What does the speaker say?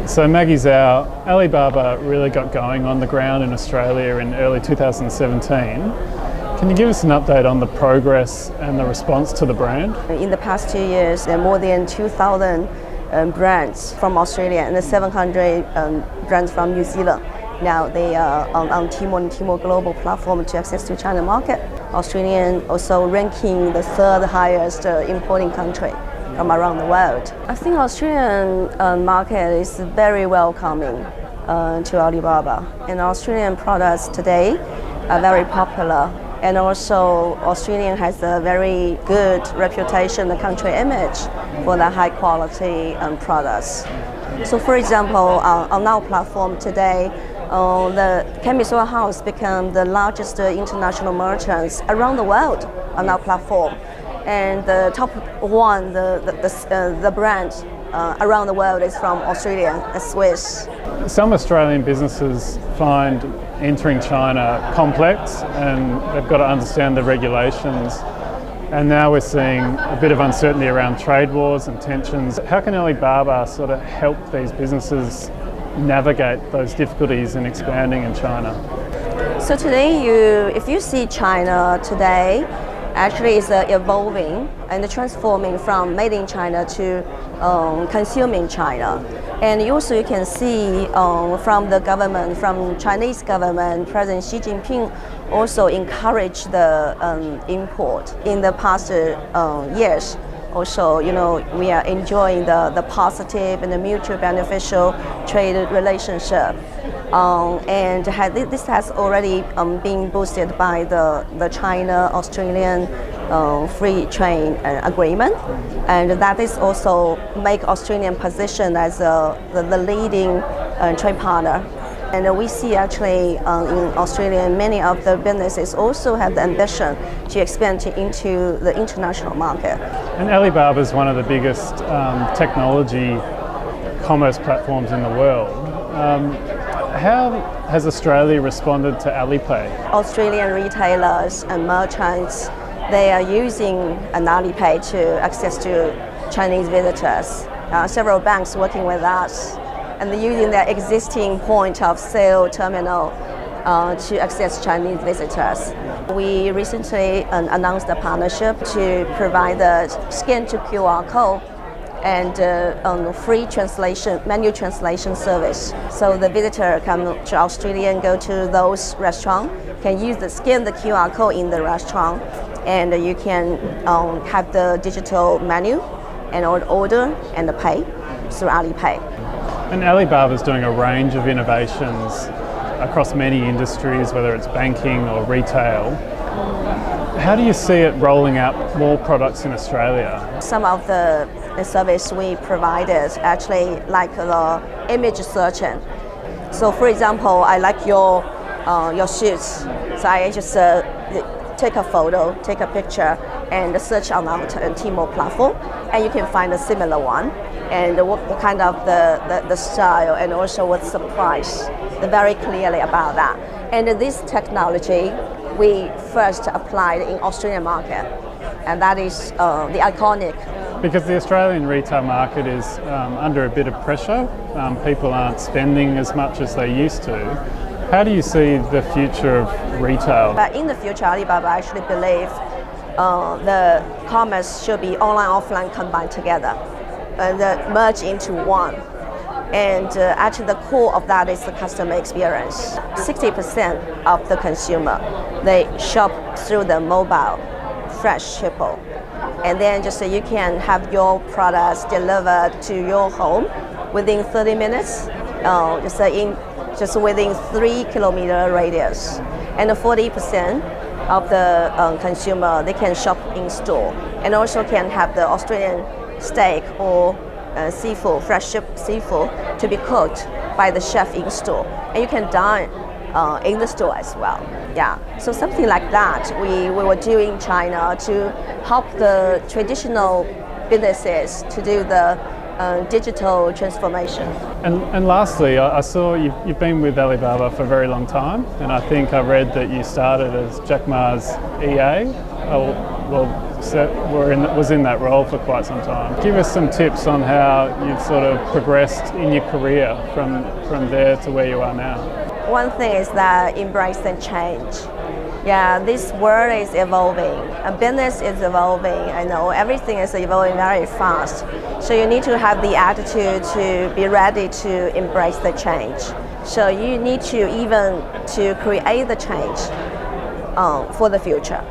So Maggie Zhou, Alibaba really got going on the ground in Australia in early 2017. Can you give us an update on the progress and the response to the brand? In the past 2 years, there are more than 2,000 brands from Australia and 700 brands from New Zealand. Now they are on Tmall and Tmall global platform to access to China market. Australia also ranking the third highest importing country from around the world. I think Australian market is very welcoming to Alibaba, and Australian products today are very popular. And also, Australia has a very good reputation, the country image, for the high quality products. So, for example, on our platform today, the Chemist Warehouse became the largest international merchants around the world on our platform, and the top one, the brand around the world is from Australia, Swiss. Some Australian businesses find entering China complex, and they've got to understand the regulations. And now we're seeing a bit of uncertainty around trade wars and tensions. How can Alibaba sort of help these businesses navigate those difficulties in expanding in China? So today, if you see China today, actually is evolving and transforming from made in China to consuming China. And also you can see from the government, from Chinese government, President Xi Jinping also encouraged the import in the past years. Also, we are enjoying the positive and the mutual beneficial trade relationship. And this has already been boosted by the China-Australian free trade agreement. And that is also make Australian position as the leading trade partner. And we see actually in Australia, many of the businesses also have the ambition to expand into the international market. And Alibaba is one of the biggest technology commerce platforms in the world. How has Australia responded to Alipay? Australian retailers and merchants, they are using an Alipay to access to Chinese visitors. Several banks working with us and using their existing point of sale terminal to access Chinese visitors. We recently announced a partnership to provide the scan to QR code and free translation, menu translation service. So the visitor come to Australia and go to those restaurants, can scan the QR code in the restaurant, and you can have the digital menu and order and pay through Alipay. And Alibaba is doing a range of innovations across many industries, whether it's banking or retail. How do you see it rolling out more products in Australia? Some of the service we provided actually like the image searching. So for example, I like your shoes. So I just take a photo, take a picture, and search on our Tmall platform, and you can find a similar one, and what kind of the style, and also what's the price, very clearly about that. And this technology we first applied in Australian market, and that is the iconic. Because the Australian retail market is under a bit of pressure. People aren't spending as much as they used to. How do you see the future of retail? But in the future, Alibaba actually believe the commerce should be online, offline combined together, merge into one. And actually the core of that is the customer experience. 60% of the consumer, they shop through the mobile, fresh shippo. And then just so you can have your products delivered to your home within 30 minutes, just within 3 kilometer radius. And 40% of the consumer, they can shop in store, and also can have the Australian steak or seafood, fresh seafood to be cooked by the chef in store. And you can dine in the store as well. Yeah, so something like that we were doing in China to help the traditional businesses to do the digital transformation. And lastly, I saw you've been with Alibaba for a very long time, and I think I read that you started as Jack Ma's EA. was in that role for quite some time. Give us some tips on how you've sort of progressed in your career from there to where you are now. One thing is that embrace the change. Yeah, this world is evolving, and business is evolving. I know everything is evolving very fast. So you need to have the attitude to be ready to embrace the change. So you need to even to create the change for the future.